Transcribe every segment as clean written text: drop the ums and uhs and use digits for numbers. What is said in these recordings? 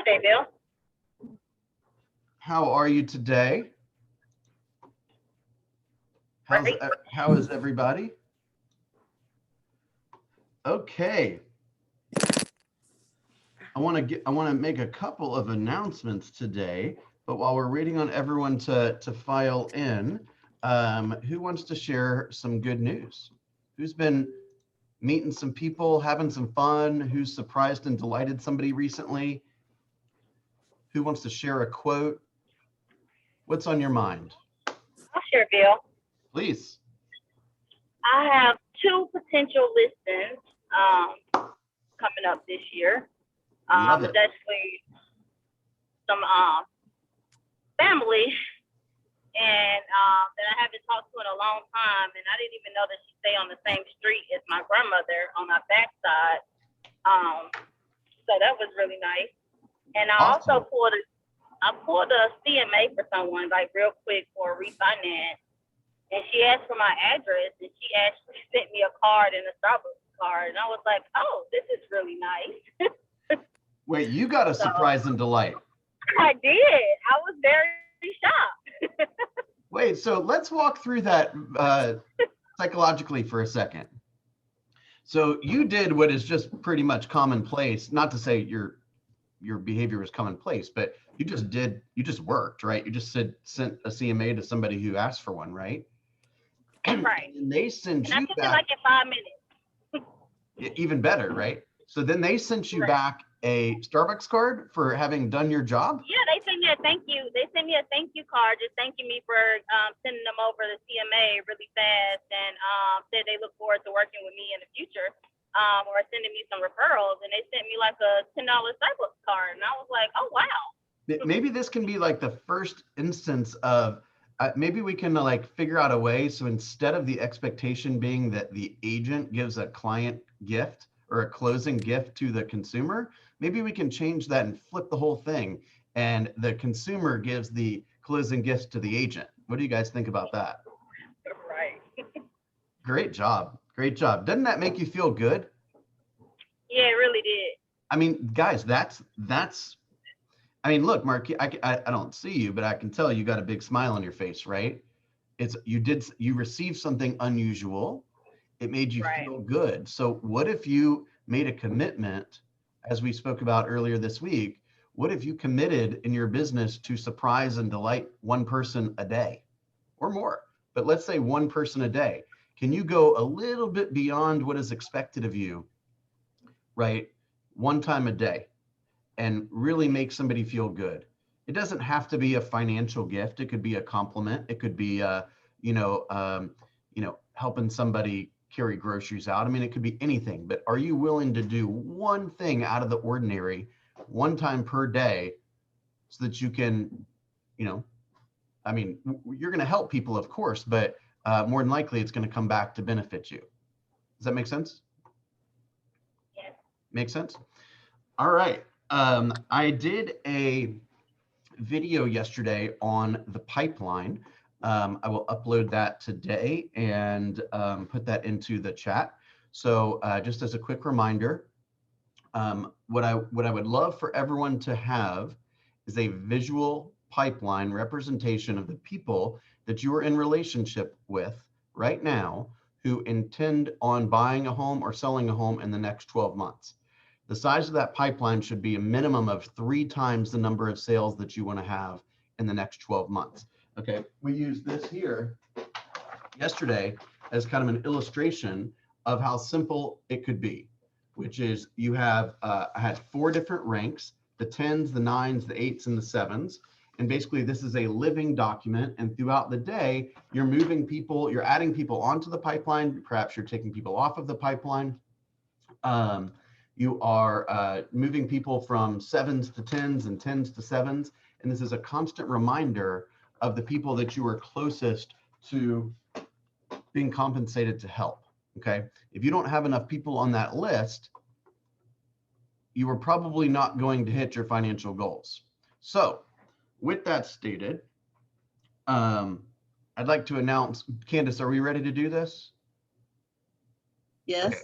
Hey, Bill. How are you today? Great. How is everybody? Okay. I want to make a couple of announcements today, but while we're waiting on everyone to file in, who wants to share some good news? Who's been meeting some people, having some fun? Who's surprised and delighted somebody recently? Who wants to share a quote? What's on your mind? I'll share, Bill. Please. I have two potential listings coming up this year. Love it. It's actually some family and that I haven't talked to in a long time, and I didn't even know that she stay on the same street as my grandmother on my backside. So that was really nice. And I Awesome. also pulled a CMA for someone, like real quick, for a refinance. And she asked for my address, and she actually sent me a card and a Starbucks card. And I was like, oh, this is really nice. Wait, you got a surprise and delight. I did. I was very shocked. Wait, so let's walk through that psychologically for a second. So you did what is just pretty much commonplace, not to say your behavior was commonplace, but you just worked, right? You just sent a CMA to somebody who asked for one, right? Right. And they sent And I you took it back like in 5 minutes. even better, right? So then they sent you back a Starbucks card for having done your job? Yeah, they sent me a thank you. They sent me a thank you card, just thanking me for sending them over the CMA really fast, and said they look forward to working with me in the future, or sending me some referrals. And they sent me like a $10 Starbucks card, and I was like, oh wow. Maybe this can be like the first instance of maybe we can like figure out a way. So instead of the expectation being that the agent gives a client gift or a closing gift to the consumer, maybe we can change that and flip the whole thing. And the consumer gives the closing gift to the agent. What do you guys think about that? Right. Great job. Great job. Doesn't that make you feel good? Yeah, it really did. I mean, guys, I mean, look, Mark, I don't see you, but I can tell you got a big smile on your face, right? You received something unusual. It made you feel good. So what if you made a commitment, as we spoke about earlier this week, what if you committed in your business to surprise and delight one person a day or more? But let's say one person a day. Can you go a little bit beyond what is expected of you, right? One time a day, and really make somebody feel good. It doesn't have to be a financial gift. It could be a compliment. It could be, helping somebody carry groceries out. I mean, it could be anything, but are you willing to do one thing out of the ordinary one time per day so that you can, I mean, you're going to help people, of course, but more than likely it's going to come back to benefit you. Does that make sense? Yes. Make sense? All right. I did a video yesterday on the pipeline. I will upload that today and put that into the chat. So just as a quick reminder, what I would love for everyone to have is a visual pipeline representation of the people that you are in relationship with right now who intend on buying a home or selling a home in the next 12 months. The size of that pipeline should be a minimum of 3 times the number of sales that you want to have in the next 12 months. Okay, we used this here yesterday as kind of an illustration of how simple it could be, which is you have, I had 4 different ranks, the 10s, the 9s, the 8s, and the 7s. And basically this is a living document, and throughout the day, you're moving people, you're adding people onto the pipeline, perhaps you're taking people off of the pipeline. You are moving people from 7s to 10s and 10s to 7s. And this is a constant reminder of the people that you are closest to being compensated to help, okay? If you don't have enough people on that list, you are probably not going to hit your financial goals. So with that stated, I'd like to announce, Candace, are we ready to do this? Yes. Okay.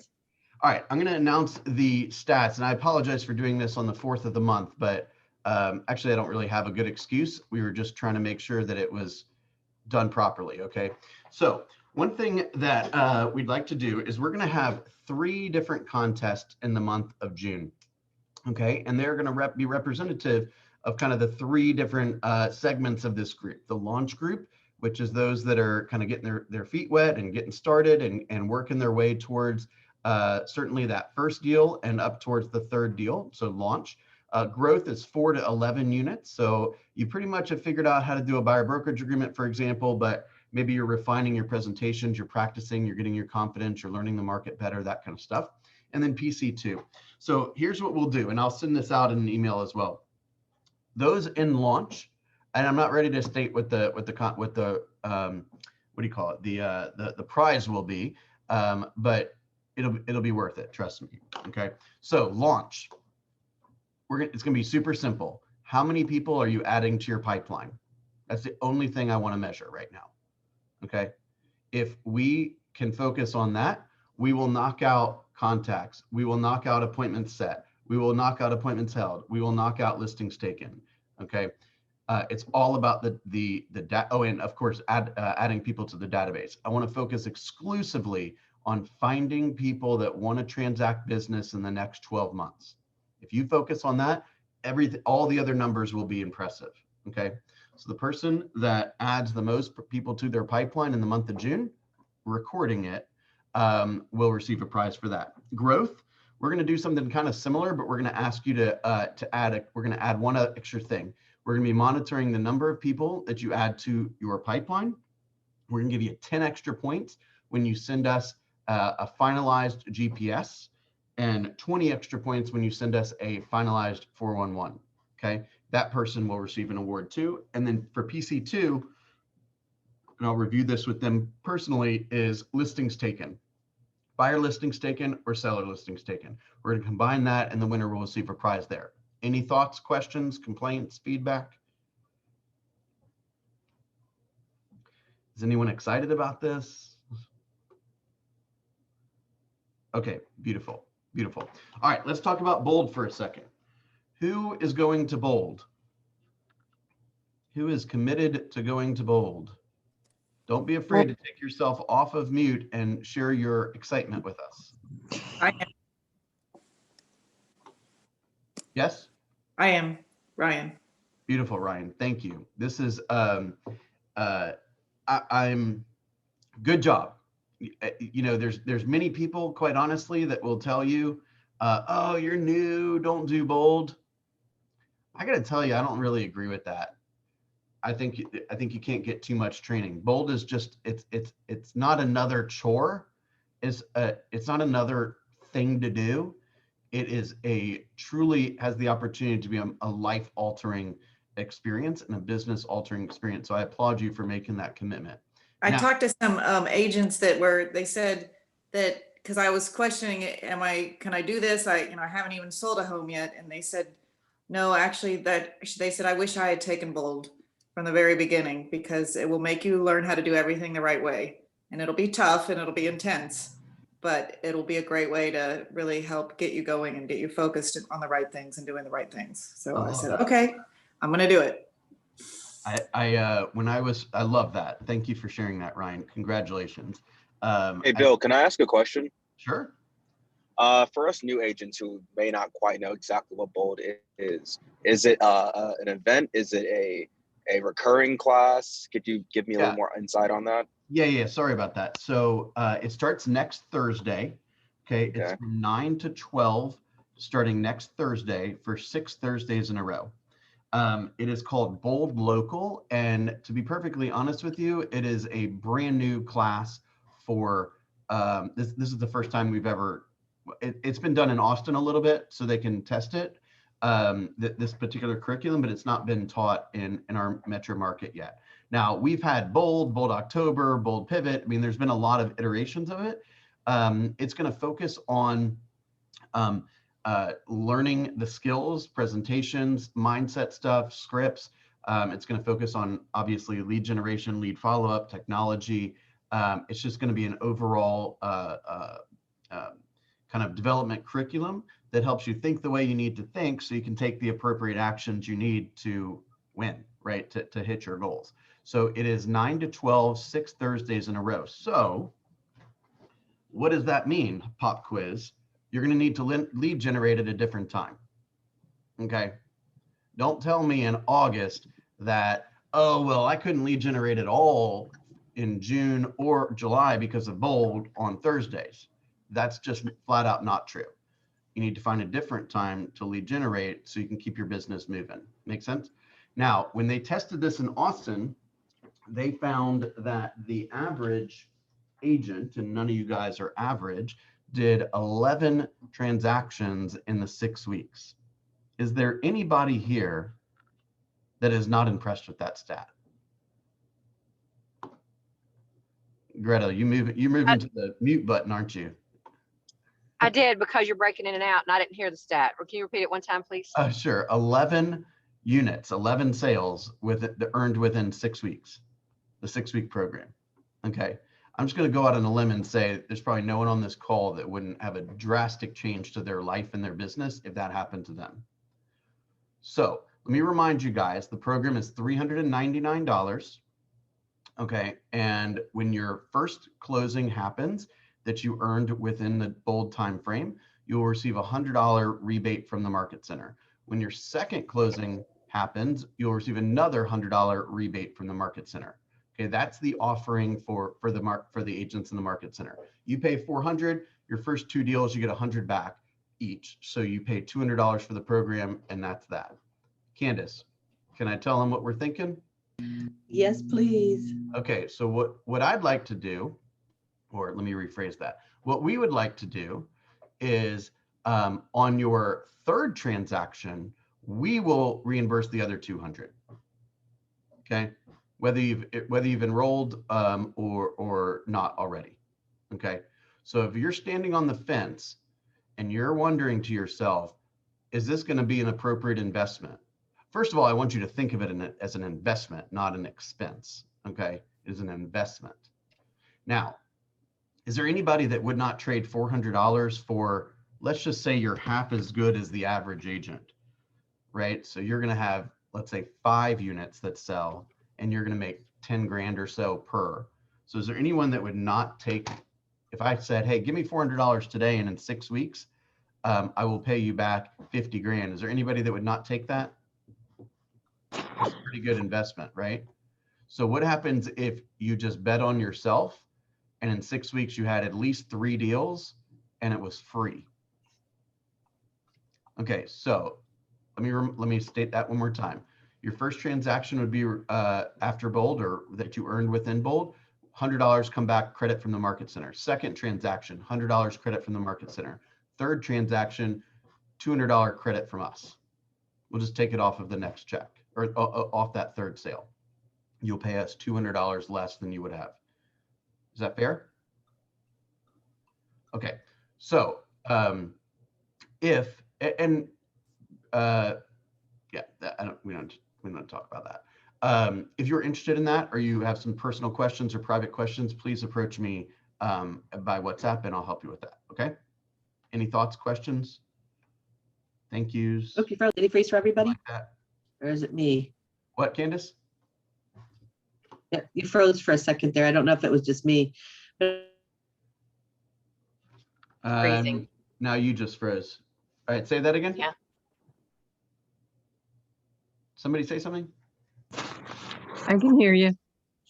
All right, I'm going to announce the stats, and I apologize for doing this on the 4th of the month, but Actually, I don't really have a good excuse. We were just trying to make sure that it was done properly. Okay. So one thing that we'd like to do is we're going to have 3 different contests in the month of June. Okay. And they're going to be representative of kind of the 3 different segments of this group. The launch group, which is those that are kind of getting their feet wet and getting started and working their way towards certainly that first deal and up towards the 3rd deal. So launch. Growth is 4 to 11 units. So you pretty much have figured out how to do a buyer brokerage agreement, for example, but maybe you're refining your presentations, you're practicing, you're getting your confidence, you're learning the market better, that kind of stuff. And then PC2. So here's what we'll do, and I'll send this out in an email as well. Those in launch, and I'm not ready to state what the what do you call it, the prize will be, but it'll be worth it, trust me. Okay, so launch. It's going to be super simple. How many people are you adding to your pipeline? That's the only thing I want to measure right now. Okay. If we can focus on that, we will knock out contacts. We will knock out appointments set. We will knock out appointments held. We will knock out listings taken. Okay. It's all about the data. Oh, and of course, adding people to the database. I want to focus exclusively on finding people that want to transact business in the next 12 months. If you focus on that, all the other numbers will be impressive. Okay. So the person that adds the most people to their pipeline in the month of June, recording it, will receive a prize for that. Growth, we're going to do something kind of similar, but we're going to ask you to add, we're going to add one extra thing. We're going to be monitoring the number of people that you add to your pipeline. We're going to give you 10 extra points when you send us a finalized GPS, and 20 extra points when you send us a finalized 411. Okay, that person will receive an award too. And then for PC2, and I'll review this with them personally, is listings taken. Buyer listings taken or seller listings taken. We're going to combine that, and the winner will receive a prize there. Any thoughts, questions, complaints, feedback? Is anyone excited about this? Okay, beautiful. Beautiful. All right, let's talk about bold for a second. Who is going to bold? Who is committed to going to bold? Don't be afraid to take yourself off of mute and share your excitement with us. I am. Yes? I am, Ryan. Beautiful, Ryan. Thank you. This is, I'm, good job. You know, there's many people, quite honestly, that will tell you, oh, you're new, don't do bold. I got to tell you, I don't really agree with that. I think you can't get too much training. Bold is just, it's not another chore. It's not another thing to do. It is truly has the opportunity to be a life altering experience and a business altering experience. So I applaud you for making that commitment. I talked to some agents they said that, because I was questioning it, can I do this? I haven't even sold a home yet. And they said, no, actually they said, I wish I had taken bold from the very beginning, because it will make you learn how to do everything the right way. And it'll be tough and it'll be intense, but it'll be a great way to really help get you going and get you focused on the right things and doing the right things. So I said, okay, I'm going to do it. I love that. Thank you for sharing that, Ryan. Congratulations. Hey, Bill, can I ask a question? Sure. For us new agents who may not quite know exactly what bold is it an event? Is it a recurring class? Could you give me a little more insight on that? Yeah. Sorry about that. So it starts next Thursday. Okay. It's from 9 to 12, starting next Thursday for 6 Thursdays in a row. It is called Bold Local, and to be perfectly honest with you, it is a brand new class for this is the first time we've ever, it's been done in Austin a little bit so they can test it, this particular curriculum, but it's not been taught in our metro market yet. Now we've had Bold October, Bold Pivot. I mean, there's been a lot of iterations of it. It's going to focus on learning the skills, presentations, mindset stuff, scripts. It's going to focus on obviously lead generation, lead follow-up, technology. It's just going to be an overall kind of development curriculum that helps you think the way you need to think so you can take the appropriate actions you need to win, right? To hit your goals. So it is 9 to 12, 6 Thursdays in a row. So what does that mean, pop quiz? You're going to need to lead generate at a different time. Okay. Don't tell me in August that, oh, well, I couldn't lead generate at all in June or July because of Bold on Thursdays. That's just flat out not true. You need to find a different time to lead generate so you can keep your business moving. Make sense? Now, when they tested this in Austin, they found that the average agent, and none of you guys are average, did 11 transactions in the 6 weeks. Is there anybody here that is not impressed with that stat? Greta, you're moving to the mute button, aren't you? I did, because you're breaking in and out and I didn't hear the stat. Or can you repeat it one time, please? Sure. 11 units, 11 sales earned within 6 weeks, the 6-week program. Okay. I'm just going to go out on a limb and say there's probably no one on this call that wouldn't have a drastic change to their life and their business if that happened to them. So let me remind you guys, the program is $399. Okay. And when your first closing happens that you earned within the Bold time frame, you'll receive a $100 rebate from the Market Center. When your second closing happens, you'll receive another $100 rebate from the Market Center. Okay, that's the offering for the agents in the Market Center. You pay $400, your first 2 deals, you get $100 back each. So you pay $200 for the program, and that's that. Candace, can I tell them what we're thinking? Yes, please. Okay, so what I'd like to do, or let me rephrase that. What we would like to do is on your third transaction, we will reimburse the other 200. Okay, whether you've enrolled or not already. Okay, so if you're standing on the fence and you're wondering to yourself, is this going to be an appropriate investment? First of all, I want you to think of it as an investment, not an expense. Okay, it is an investment. Now, is there anybody that would not trade $400 for, let's just say you're half as good as the average agent, right? So you're going to have, let's say, 5 units that sell, and you're going to make 10 grand or so per. So is there anyone that would not take, if I said, hey, give me $400 today, and in 6 weeks, I will pay you back 50 grand. Is there anybody that would not take that? It's a pretty good investment, right? So what happens if you just bet on yourself and in 6 weeks you had at least 3 deals and it was free? Okay, so let me state that one more time. Your first transaction would be after Bold, or that you earned within Bold, $100 come back credit from the Market Center. Second transaction, $100 credit from the Market Center. Third transaction, $200 credit from us. We'll just take it off of the next check, or off that third sale. You'll pay us $200 less than you would have. Is that fair? Okay, so yeah, we don't talk about that. If you're interested in that, or you have some personal questions or private questions, please approach me by WhatsApp and I'll help you with that. Okay. Any thoughts, questions? Thank yous. Okay, for Lady Freeze for everybody, Like that. or is it me? What, Candace? Yeah, you froze for a second there. I don't know if it was just me. But Freezing. Now you just froze. All right, say that again. Yeah. Somebody say something? I can hear you.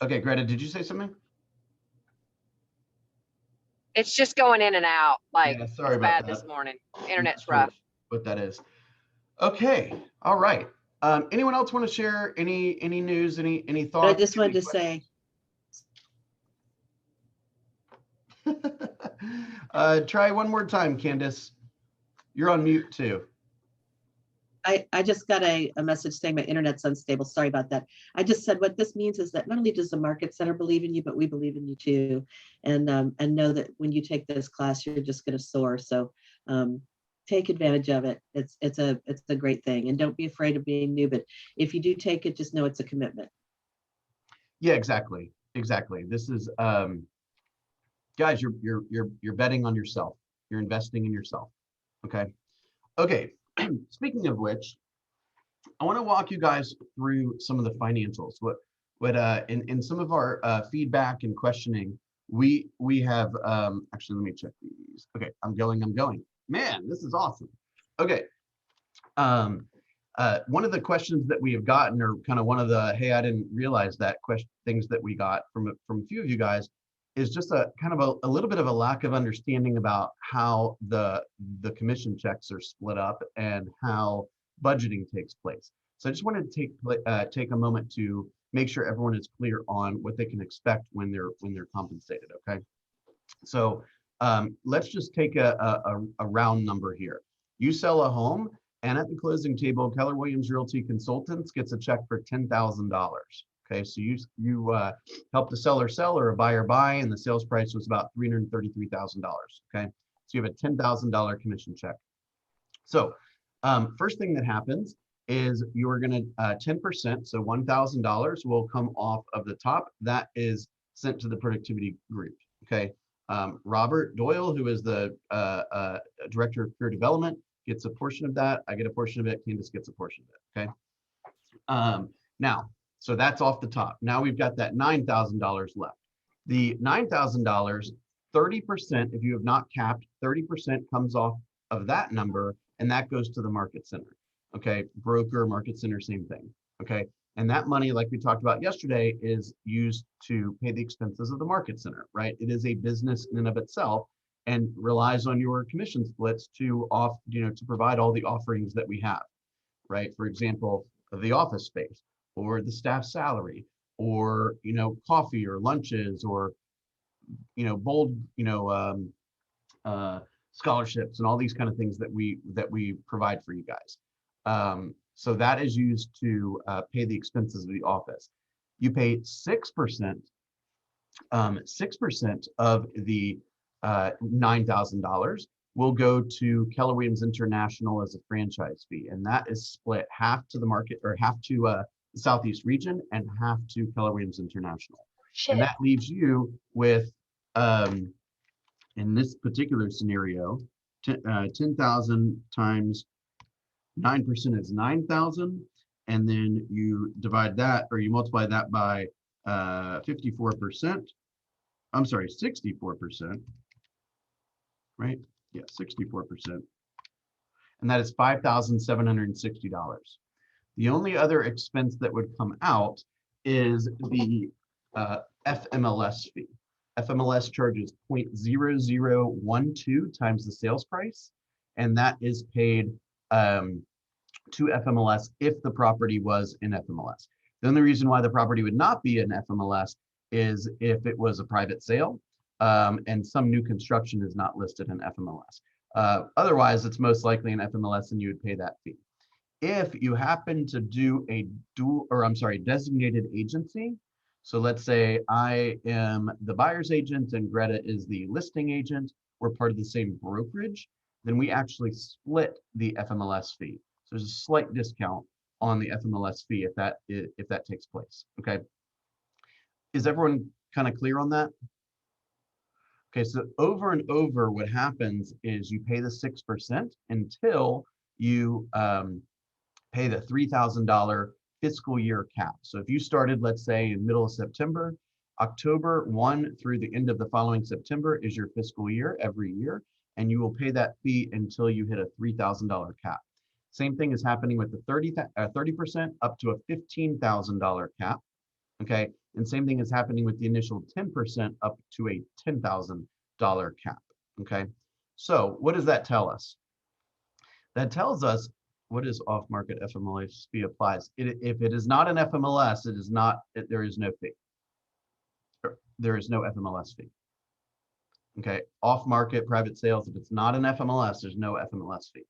Okay, Greta, did you say something? It's just going in and out. Like, Yeah, sorry it's about bad that. this morning. Internet's Not sure rough. what that is. Okay, all right. Anyone else want to share any news, any thoughts? I just wanted any to say, try one more time, Candace. You're on mute too. I just got a message saying my internet's unstable. Sorry about that. I just said what this means is that not only does the Market Center believe in you, but we believe in you too, and know that when you take this class, you're just going to soar. So take advantage of it. It's a great thing, and don't be afraid of being new. But if you do take it, just know it's a commitment. Yeah, exactly. This is guys, you're betting on yourself. You're investing in yourself. Okay. Okay, speaking of which, I want to walk you guys through some of the financials. In some of our feedback and questioning, we have actually, let me check these. Okay, I'm going. Man, this is awesome. Okay. One of the questions that we have gotten, or kind of one of the, hey, I didn't realize that question, things that we got from a few of you guys, is just a kind of a little bit of a lack of understanding about how the commission checks are split up and how budgeting takes place. So I just wanted to take a moment to make sure everyone is clear on what they can expect when they're compensated. Okay, so let's just take a round number here. You sell a home, and at the closing table, Keller Williams Realty Consultants gets a check for $10,000. Okay, so you help the seller sell or a buyer buy, and the sales price was about $333,000. Okay, so you have a $10,000 commission check. So first thing that happens is you're going to 10%, so $1,000 will come off of the top. That is sent to the productivity group. Okay, Robert Doyle, who is the director of career development, gets a portion of that. I get a portion of it. Candace gets a portion of it. Okay. Now, so that's off the top. Now we've got that $9,000 left. The $9,000, 30%, if you have not capped, 30% comes off of that number, and that goes to the market center. Okay, broker, market center, same thing. Okay, and that money, like we talked about yesterday, is used to pay the expenses of the market center, right? It is a business in and of itself and relies on your commission splits to provide all the offerings that we have, right? For example, the office space or the staff salary or, coffee or lunches or, bold, scholarships and all these kind of things that we provide for you guys. So that is used to pay the expenses of the office. You pay 6%, 6% of the $9,000 will go to Keller Williams International as a franchise fee, and that is split half to the market, or half to the Southeast region and half to Keller Williams International. And that leaves you with, in this particular scenario, 10,000 times 9% is 9,000, and then you divide that, or you multiply that by 54%. I'm sorry, 64%, right? Yeah, 64%. And that is $5,760. The only other expense that would come out is the FMLS fee. FMLS charges 0.0012 times the sales price, and that is paid to FMLS if the property was in FMLS. The only reason why the property would not be in FMLS is if it was a private sale, and some new construction is not listed in FMLS. Otherwise, it's most likely in FMLS, and you would pay that fee. If you happen to do a designated agency, so let's say I am the buyer's agent and Greta is the listing agent, we're part of the same brokerage, then we actually split the FMLS fee. So there's a slight discount on the FMLS fee if that takes place. Okay. Is everyone kind of clear on that? Okay, so over and over, what happens is you pay the 6% until you pay the $3,000 fiscal year cap. So if you started, let's say, in middle of September, October 1 through the end of the following September is your fiscal year every year, and you will pay that fee until you hit a $3,000 cap. Same thing is happening with the 30% up to a $15,000 cap. Okay, and same thing is happening with the initial 10% up to a $10,000 cap. Okay, so what does that tell us? That tells us what is off-market FMLS fee applies. If it is not an FMLS, there is no fee. There is no FMLS fee. Okay, off-market private sales, if it's not an FMLS, there's no FMLS fee.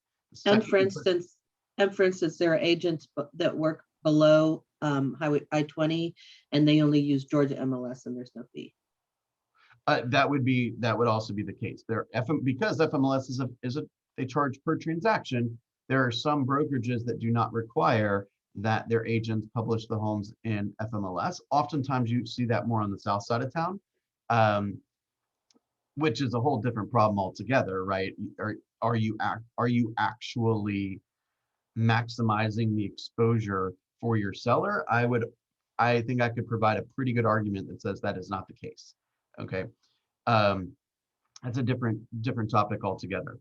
And for instance, there are agents that work below Highway I-20, and they only use Georgia MLS, and there's no fee. That would also be the case. Because FMLS they charge per transaction. There are some brokerages that do not require that their agents publish the homes in FMLS. Oftentimes, you see that more on the south side of town, which is a whole different problem altogether, right? are you actually maximizing the exposure for your seller? I think I could provide a pretty good argument that says that is not the case. Okay. That's a different topic altogether.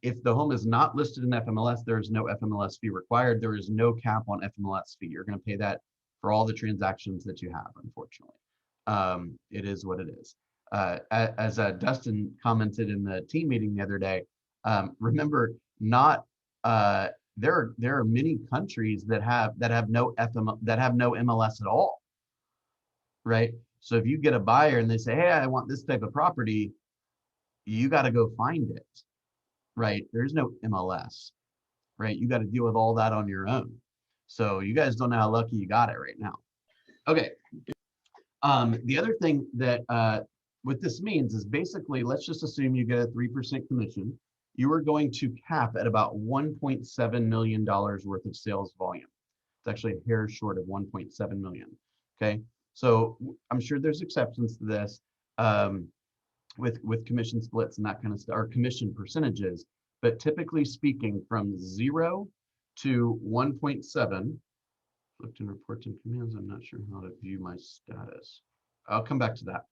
If the home is not listed in FMLS, there is no FMLS fee required. There is no cap on FMLS fee. You're going to pay that for all the transactions that you have, unfortunately. It is what it is. As Dustin commented in the team meeting the other day, remember, not there are many countries that have no MLS at all, right? So if you get a buyer and they say, hey, I want this type of property, you got to go find it, right? There's no MLS, right? You got to deal with all that on your own. So you guys don't know how lucky you got it right now. Okay. The other thing that what this means is basically, let's just assume you get a 3% commission. You are going to cap at about $1.7 million worth of sales volume. It's actually a hair short of 1.7 million. Okay. So I'm sure there's exceptions to this. With commission splits and that kind of stuff, or commission percentages, but typically speaking, from 0 to 1.7, looked in reports and commands, I'm not sure how to view my status. I'll come back to that.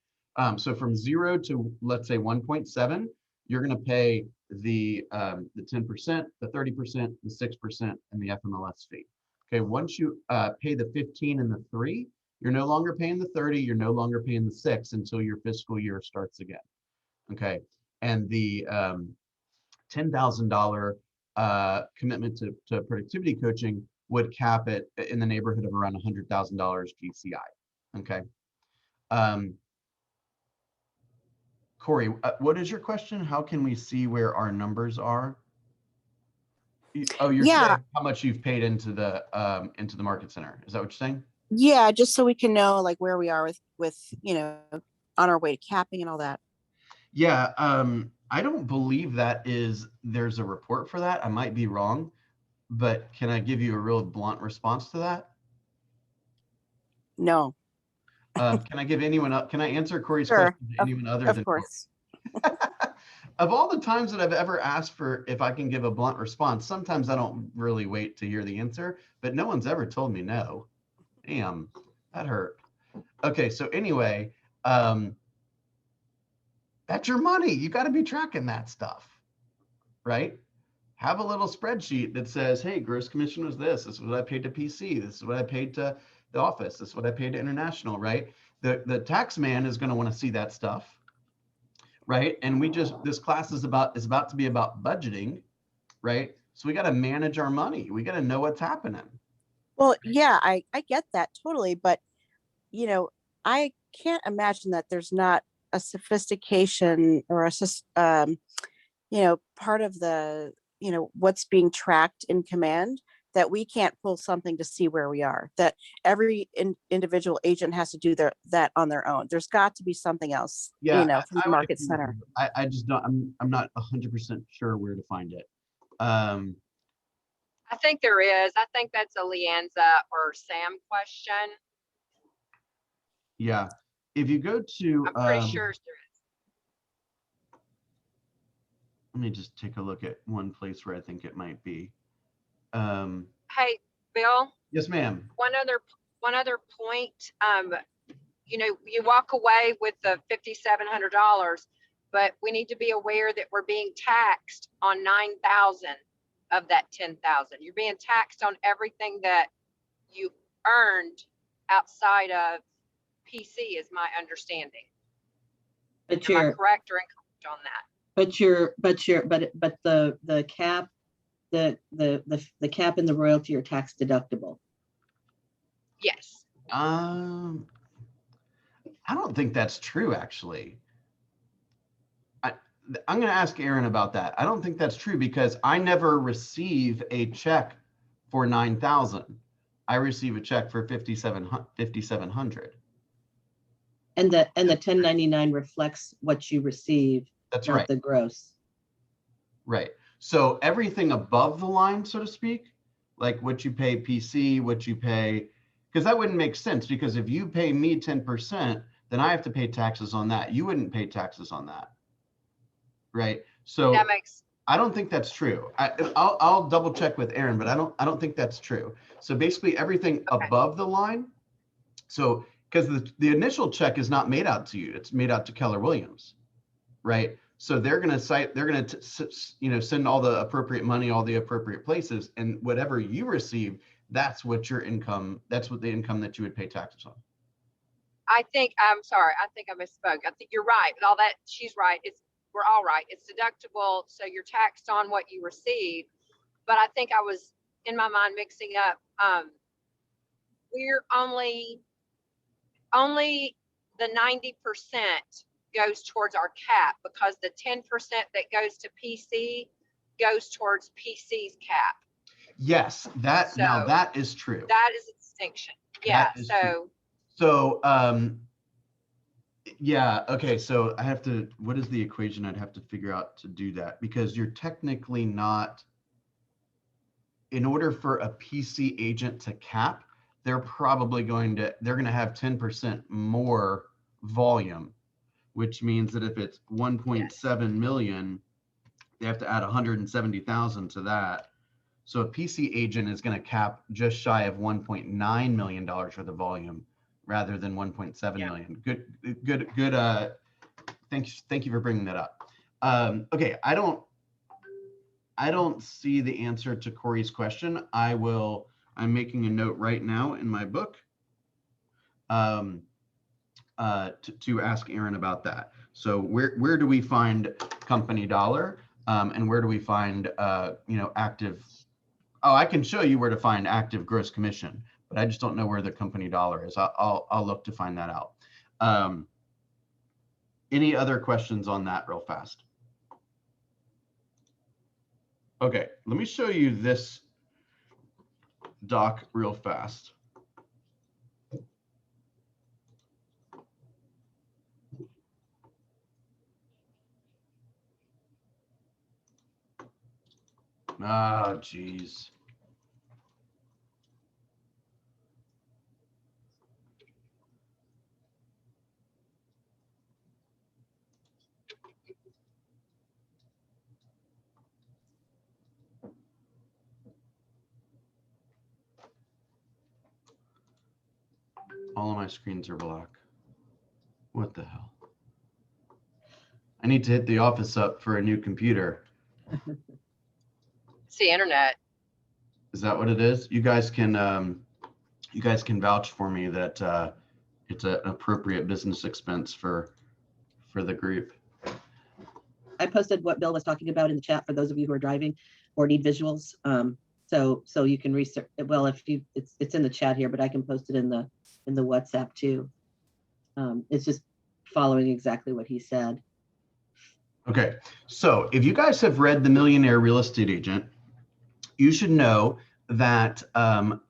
So from 0 to, let's say, 1.7, you're going to pay the 10%, the 30%, the 6%, and the FMLS fee. Okay, once you pay the 15 and the 3, you're no longer paying the 30, you're no longer paying the 6 until your fiscal year starts again. Okay, and the $10,000 commitment to productivity coaching would cap it in the neighborhood of around $100,000 GCI. Okay. Corey, what is your question? How can we see where our numbers are? Oh, you're saying how much you've paid into the market center. Is that what you're saying? Yeah, just so we can know like where we are with on our way to capping and all that. Yeah, I don't believe there's a report for that. I might be wrong, but can I give you a real blunt response to that? No. Can I give anyone up? Can I answer Corey's Sure. question to anyone other than Corey? Of course. Of all the times that I've ever asked for if I can give a blunt response, sometimes I don't really wait to hear the answer, but no one's ever told me no. Damn, that hurt. Okay, so anyway, that's your money. You got to be tracking that stuff, right? Have a little spreadsheet that says, hey, gross commission was this. This is what I paid to PC. This is what I paid to the office. This is what I paid to international, right? The tax man is going to want to see that stuff, right? And this class is about to be about budgeting, right? So we got to manage our money. We got to know what's happening. Well, yeah, I get that totally. But, I can't imagine that there's not a sophistication or part of the, what's being tracked in command, that we can't pull something to see where we are, that every individual agent has to do that on their own. There's got to be something else, from the market center. I just don't, I'm not 100% sure where to find it. I think there is. I think that's a Leanza or Sam question. Yeah. If you go to, I'm pretty sure there is. Let me just take a look at one place where I think it might be. Hey, Bill. Yes, ma'am. One other point. You walk away with the $5,700, but we need to be aware that we're being taxed on 9,000 of that 10,000. You're being taxed on everything that you earned outside of PC, is my understanding. But Am I correct or incorrect on that? But the cap, the cap and the royalty are tax deductible. Yes. I don't think that's true, actually. I'm going to ask Aaron about that. I don't think that's true because I never receive a check for 9,000. I receive a check for 5,700. And the 1099 reflects what you receive. That's not right. The gross. Right. So everything above the line, so to speak, like what you pay PC, what you pay, because that wouldn't make sense, because if you pay me 10%, then I have to pay taxes on that. You wouldn't pay taxes on that. Right. So that makes I don't think that's true. I'll double check with Aaron, but I don't think that's true. So basically everything Okay. above the line. So because the initial check is not made out to you, it's made out to Keller Williams, right? So they're going to send all the appropriate money, all the appropriate places, and whatever you receive, that's what your income, that's what the income that you would pay taxes on. I'm sorry, I think I misspoke. I think you're right. With all that, she's right. We're all right. It's deductible, so you're taxed on what you receive. But I think I was in my mind mixing up. We're only the 90% goes towards our cap, because the 10% that goes to PC goes towards PC's cap. Yes, now So that is true. that is a distinction. Yeah. That is So true. So yeah, okay, so what is the equation I'd have to figure out to do that? Because you're technically not, in order for a PC agent to cap, they're going to have 10% more volume, which means that if it's 1.7 million, they have to add 170,000 to that. So a PC agent is going to cap just shy of $1.9 million worth of volume rather than 1.7 million. Good. Thank you for bringing that up. Okay, I don't see the answer to Corey's question. I'm making a note right now in my book to ask Aaron about that. So where do we find company dollar, and where do we find active? Oh, I can show you where to find active gross commission, but I just don't know where the company dollar is. I'll look to find that out. Any other questions on that real fast? Okay, let me show you this doc real fast. Ah, geez. All of my screens are black. What the hell? I need to hit the office up for a new computer. it's the internet. Is that what it is? You guys can vouch for me that it's an appropriate business expense for the group. I posted what Bill was talking about in the chat for those of you who are driving or need visuals. So you can research. Well, it's in the chat here, but I can post it in the WhatsApp too. It's just following exactly what he said. Okay, so if you guys have read The Millionaire Real Estate Agent, you should know that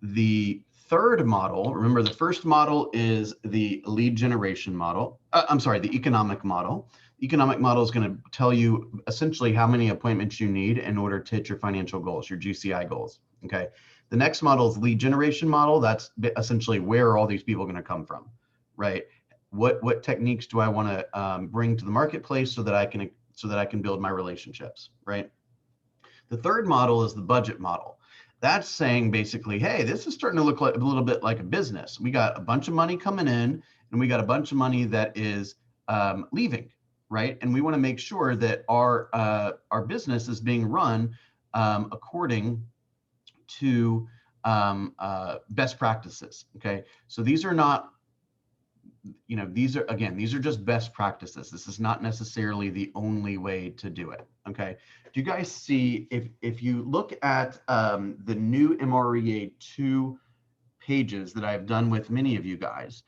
the third model, remember the first model is the lead generation model. I'm sorry, the economic model. The economic model is going to tell you essentially how many appointments you need in order to hit your financial goals, your GCI goals. Okay. The next model is lead generation model. That's essentially where are all these people going to come from, right? What techniques do I want to bring to the marketplace so that I can build my relationships, right? The third model is the budget model. That's saying basically, hey, this is starting to look like a little bit like a business. We got a bunch of money coming in, and we got a bunch of money that is leaving, right? And we want to make sure that our business is being run according to best practices. Okay, so these are not, these are just best practices. This is not necessarily the only way to do it. Okay, do you guys see, if you look at the new MREA 2 pages that I've done with many of you guys,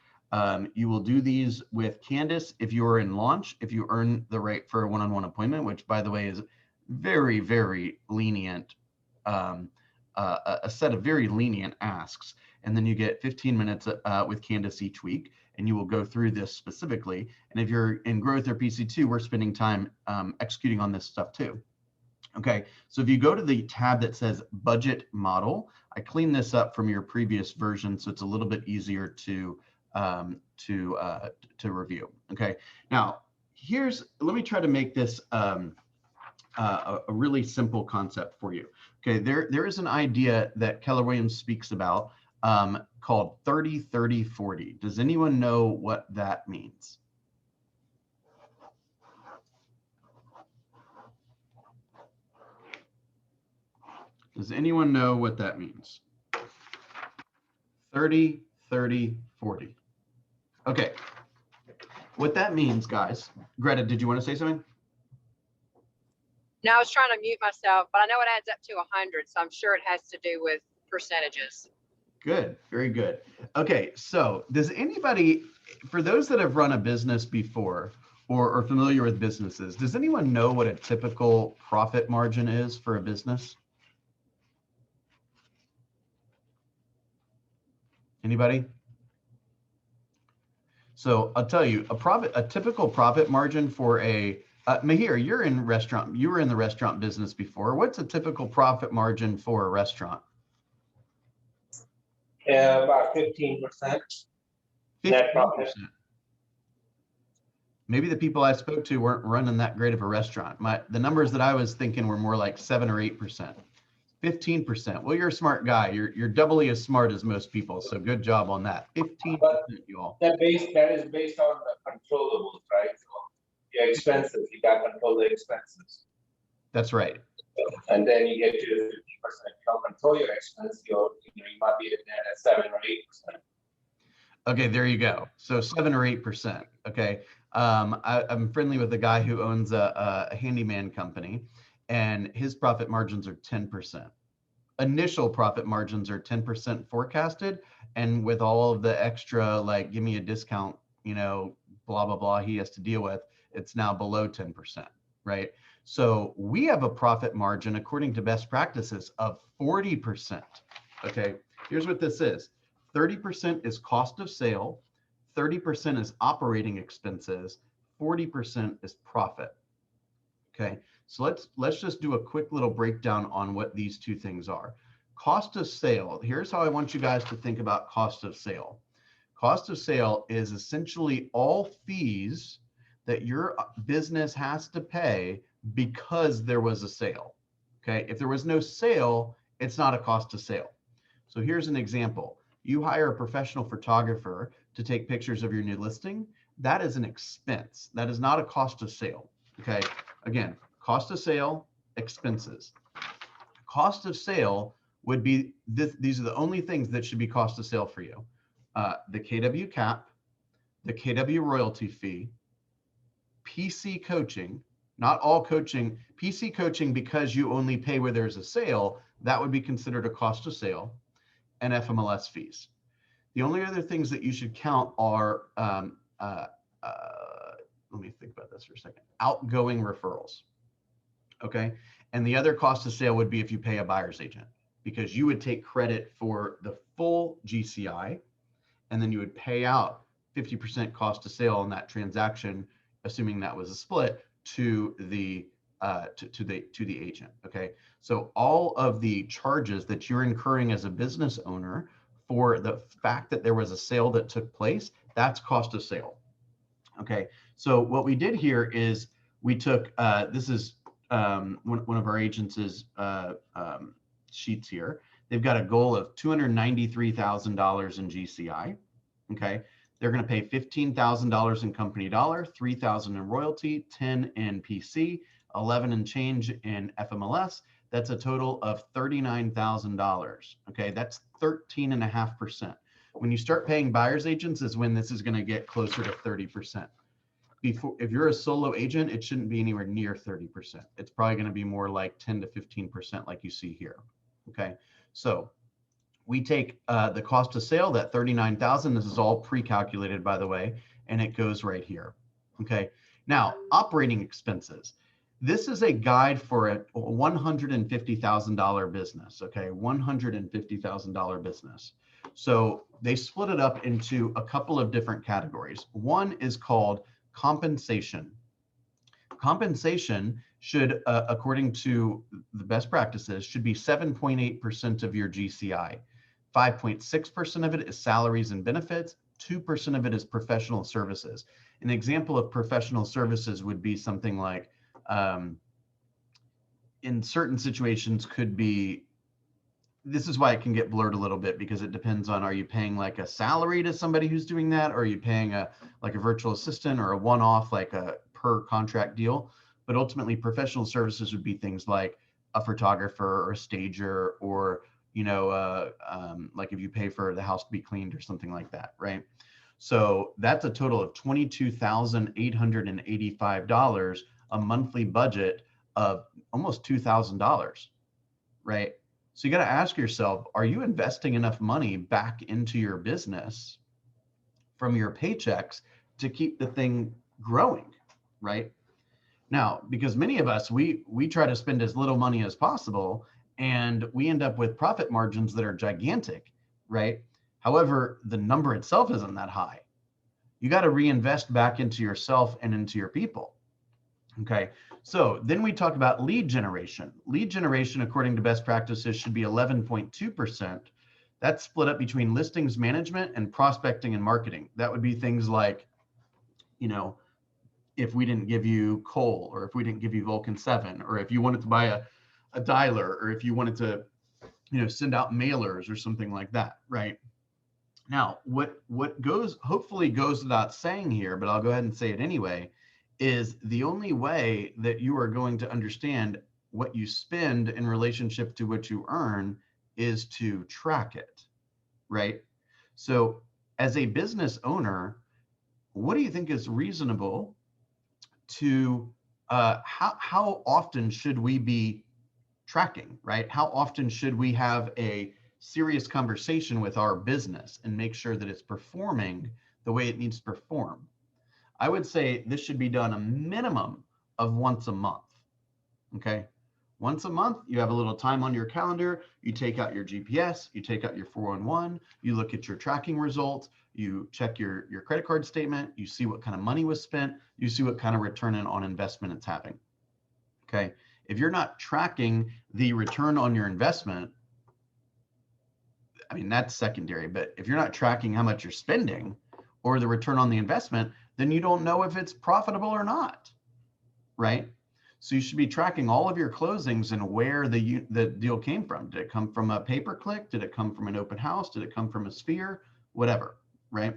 you will do these with Candace if you are in launch, if you earn the right for a one-on-one appointment, which by the way is very, very lenient, a set of very lenient asks. And then you get 15 minutes with Candace each week, and you will go through this specifically. And if you're in growth or PC2, we're spending time executing on this stuff too. Okay, so if you go to the tab that says budget model, I cleaned this up from your previous version, so it's a little bit easier to review. Okay, now let me try to make this a really simple concept for you. Okay, there is an idea that Keller Williams speaks about called 30-30-40. Does anyone know what that means? Does anyone know what that means? 30-30-40. Okay. What that means, guys. Greta, did you want to say something? No, I was trying to mute myself, but I know it adds up to 100, so I'm sure it has to do with percentages. Good, very good. Okay, so does anybody, for those that have run a business before or are familiar with businesses, does anyone know what a typical profit margin is for a business? Anybody? So I'll tell you, a typical profit margin for a Mahir, you were in the restaurant business before. What's a typical profit margin for a restaurant? About 15%. 15%. Maybe the people I spoke to weren't running that great of a restaurant. The numbers that I was thinking were more like 7 or 8%. 15%. Well, you're a smart guy. You're doubly as smart as most people. So good job on that. 15%, you all. That is based on the controllables, right? So your expenses, you got to control the expenses. That's right. And then you get to 50%. You don't control your expense, you might be at 7 or 8%. Okay, there you go. So 7 or 8%. Okay. I'm friendly with a guy who owns a handyman company, and his profit margins are 10%. Initial profit margins are 10% forecasted, and with all of the extra, like, give me a discount, blah, blah, blah, he has to deal with, it's now below 10%, right? So we have a profit margin, according to best practices, of 40%. Okay, here's what this is. 30% is cost of sale, 30% is operating expenses, 40% is profit. Okay, so let's just do a quick little breakdown on what these two things are. Cost of sale, here's how I want you guys to think about cost of sale. Cost of sale is essentially all fees that your business has to pay because there was a sale. Okay, if there was no sale, it's not a cost of sale. So here's an example. You hire a professional photographer to take pictures of your new listing. That is an expense. That is not a cost of sale. Okay, again, cost of sale, expenses. Cost of sale would be these are the only things that should be cost of sale for you. The KW cap, the KW royalty fee, PC coaching, not all coaching, PC coaching because you only pay where there's a sale, that would be considered a cost of sale, and FMLS fees. The only other things that you should count are, let me think about this for a second, outgoing referrals, okay? And the other cost of sale would be if you pay a buyer's agent, because you would take credit for the full GCI, and then you would pay out 50% cost of sale on that transaction, assuming that was a split, to the agent. Okay, so all of the charges that you're incurring as a business owner for the fact that there was a sale that took place, that's cost of sale. Okay, so what we did here is we took this is one of our agents' sheets here. They've got a goal of $293,000 in GCI. Okay, they're going to pay $15,000 in company dollar, $3,000 in royalty, 10 in PC, 11 and change in FMLS. That's a total of $39,000. Okay, that's 13.5%. When you start paying buyer's agents is when this is going to get closer to 30%. If you're a solo agent, it shouldn't be anywhere near 30%. It's probably going to be more like 10 to 15% like you see here. Okay, so we take the cost of sale, that 39,000. This is all pre-calculated, by the way, and it goes right here. Okay, now operating expenses. This is a guide for a $150,000 business. Okay, $150,000 business. So they split it up into a couple of different categories. One is called compensation. Compensation should, according to the best practices, should be 7.8% of your GCI. 5.6% of it is salaries and benefits. 2% of it is professional services. An example of professional services would be something like in certain situations could be, this is why it can get blurred a little bit, because it depends on, are you paying like a salary to somebody who's doing that? Or are you paying a virtual assistant or a one-off, like a per contract deal? But ultimately professional services would be things like a photographer or a stager, or, like if you pay for the house to be cleaned or something like that, right? So that's a total of $22,885, a monthly budget of almost $2,000, right? So you got to ask yourself, are you investing enough money back into your business from your paychecks to keep the thing growing, right? Now, because many of us, we try to spend as little money as possible, and we end up with profit margins that are gigantic, right? However, the number itself isn't that high. You got to reinvest back into yourself and into your people. Okay, so then we talk about lead generation. Lead generation, according to best practices, should be 11.2%. That's split up between listings management and prospecting and marketing. That would be things like, if we didn't give you coal, or if we didn't give you Vulcan 7, or if you wanted to buy a dialer, or if you wanted to, send out mailers or something like that, right? Now, what hopefully goes without saying here, but I'll go ahead and say it anyway, is the only way that you are going to understand what you spend in relationship to what you earn is to track it, right? So as a business owner, what do you think is reasonable to, how often should we be tracking, right? How often should we have a serious conversation with our business and make sure that it's performing the way it needs to perform? I would say this should be done a minimum of once a month. Okay. Once a month, you have a little time on your calendar, you take out your GPS, you take out your 411, you look at your tracking results, you check your credit card statement, you see what kind of money was spent, you see what kind of return on investment it's having. Okay. If you're not tracking the return on your investment, I mean, that's secondary, but if you're not tracking how much you're spending or the return on the investment, then you don't know if it's profitable or not, right? So you should be tracking all of your closings and where the deal came from. Did it come from a pay-per-click? Did it come from an open house? Did it come from a sphere? Whatever, right?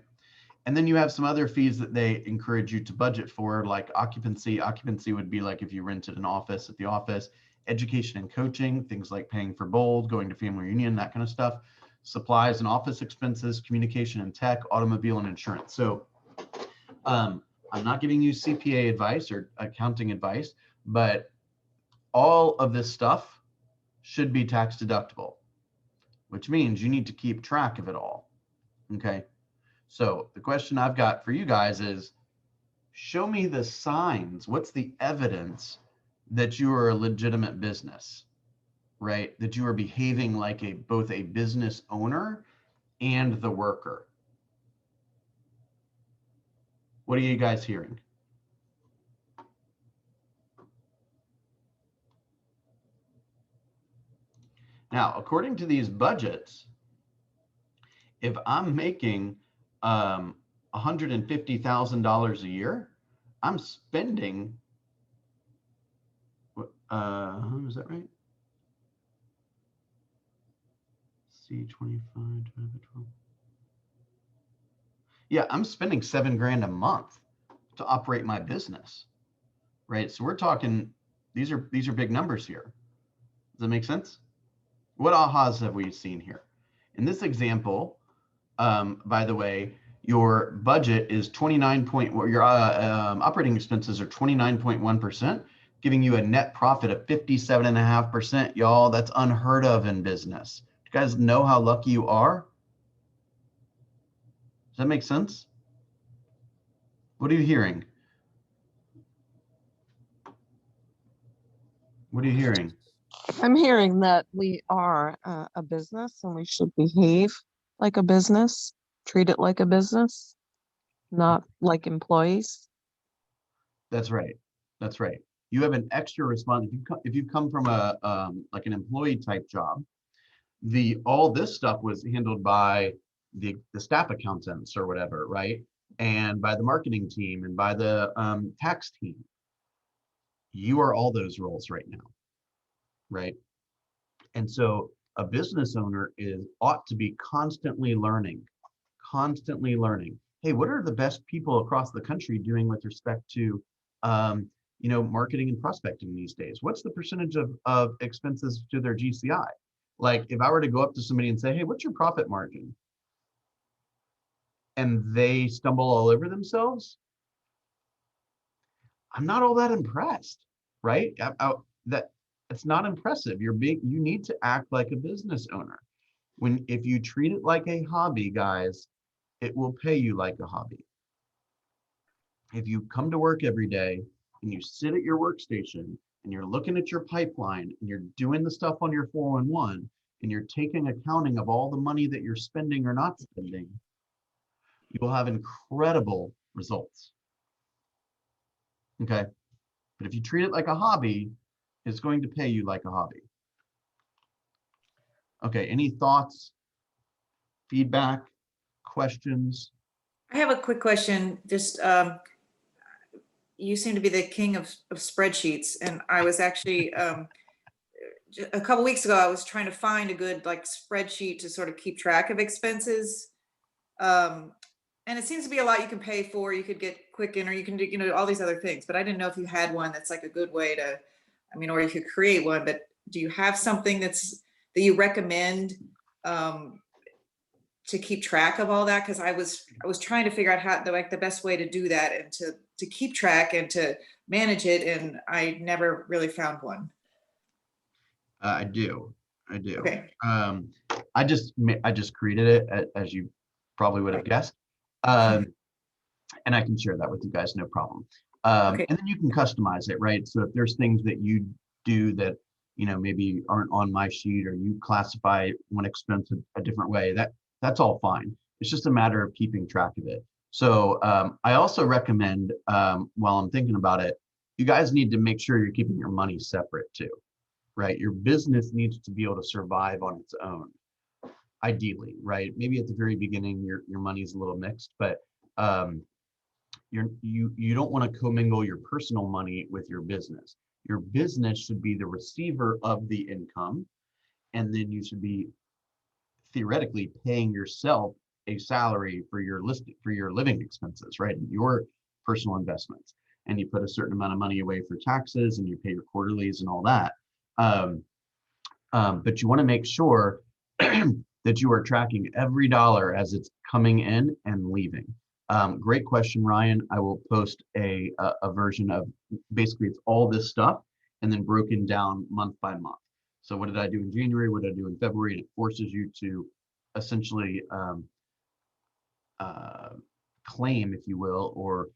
And then you have some other fees that they encourage you to budget for, like occupancy. Occupancy would be like if you rented an office at the office. Education and coaching, things like paying for Bold, going to family reunion, that kind of stuff. Supplies and office expenses, communication and tech, automobile and insurance. So I'm not giving you CPA advice or accounting advice, but all of this stuff should be tax deductible, which means you need to keep track of it all. Okay. So the question I've got for you guys is, show me the signs. What's the evidence that you are a legitimate business, right? That you are behaving like both a business owner and the worker. What are you guys hearing? Now, according to these budgets, if I'm making $150,000 a year, I'm spending, is that right? C25 divided by 12. Yeah, I'm spending $7,000 a month to operate my business, right? So we're talking, these are big numbers here. Does that make sense? What ahas have we seen here? In this example, by the way, your budget is 29 point, your operating expenses are 29.1%, giving you a net profit of 57.5%. Y'all, that's unheard of in business. You guys know how lucky you are? Does that make sense? What are you hearing? What are you hearing? I'm hearing that we are a business and we should behave like a business, treat it like a business, not like employees. That's right. That's right. You have an extra response. If you come from a like an employee type job, all this stuff was handled by the staff accountants or whatever, right? And by the marketing team and by the tax team. You are all those roles right now. right? And so a business owner ought to be constantly learning, constantly learning. Hey, what are the best people across the country doing with respect to, marketing and prospecting these days? What's the percentage of expenses to their GCI? Like if I were to go up to somebody and say, hey, what's your profit margin? And they stumble all over themselves, I'm not all that impressed, right? It's not impressive. You need to act like a business owner. If you treat it like a hobby, guys, it will pay you like a hobby. If you come to work every day and you sit at your workstation and you're looking at your pipeline and you're doing the stuff on your 411 and you're taking accounting of all the money that you're spending or not spending, you will have incredible results. Okay. But if you treat it like a hobby, it's going to pay you like a hobby. Okay. Any thoughts, feedback, questions? I have a quick question. Just you seem to be the king of spreadsheets, and I was actually a couple weeks ago I was trying to find a good like spreadsheet to sort of keep track of expenses. And it seems to be a lot you can pay for. You could get Quicken, or you can do all these other things. But I didn't know if you had one that's like a good way to, or you could create one. But do you have something that you recommend to keep track of all that? Because I was trying to figure out how the best way to do that and to keep track and to manage it, and I never really found one. I do. Okay. I just created it, as you probably would have guessed. And I can share that with you guys, no problem. Okay. And then you can customize it, right? So if there's things that you do that, maybe aren't on my sheet, or you classify one expense a different way, that's all fine. It's just a matter of keeping track of it. So I also recommend, while I'm thinking about it, you guys need to make sure you're keeping your money separate too, right? Your business needs to be able to survive on its own, ideally, right? Maybe at the very beginning, your money's a little mixed, but you don't want to commingle your personal money with your business. Your business should be the receiver of the income, and then you should be theoretically paying yourself a salary for your living expenses, right? Your personal investments, and you put a certain amount of money away for taxes, and you pay your quarterlies and all that. But you want to make sure that you are tracking every dollar as it's coming in and leaving. Great question, Ryan. I will post a version of, basically it's all this stuff and then broken down month by month. So what did I do in January? What did I do in February? And it forces you to essentially claim, if you will, or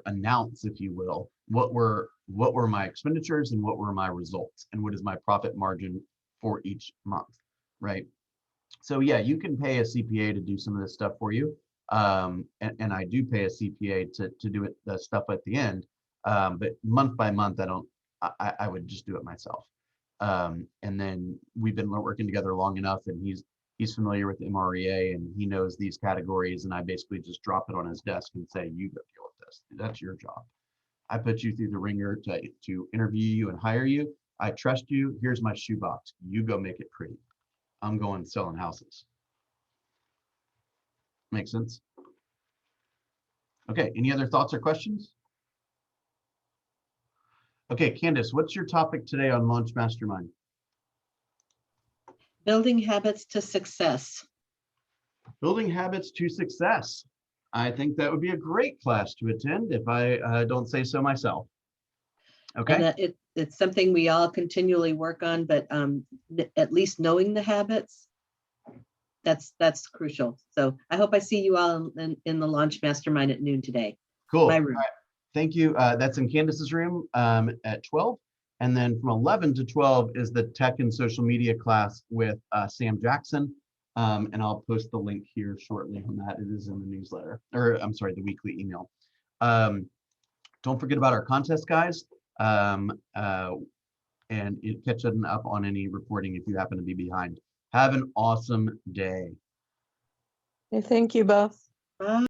announce, if you will, what were my expenditures and what were my results, and what is my profit margin for each month, right? So yeah, you can pay a CPA to do some of this stuff for you. And I do pay a CPA to do it, the stuff at the end. But month by month, I would just do it myself. And then we've been working together long enough, and he's familiar with MREA, and he knows these categories, and I basically just drop it on his desk and say, you go deal with this. That's your job. I put you through the ringer to interview you and hire you. I trust you. Here's my shoebox. You go make it pretty. I'm going selling houses. Make sense? Okay, any other thoughts or questions? Okay, Candace, what's your topic today on Launch Mastermind? Building habits to success. Building habits to success. I think that would be a great class to attend, if I don't say so myself. Okay. And it's something we all continually work on, but at least knowing the habits, that's crucial. So I hope I see you all in the Launch Mastermind at noon today. Cool. My room. Right. Thank you. That's in Candace's room at 12. And then from 11 to 12 is the tech and social media class with Sam Jackson. And I'll post the link here shortly on that. It is in the newsletter, or I'm sorry, the weekly email. Don't forget about our contest, guys. And catch up on any reporting if you happen to be behind. Have an awesome day. Thank you both. Bye.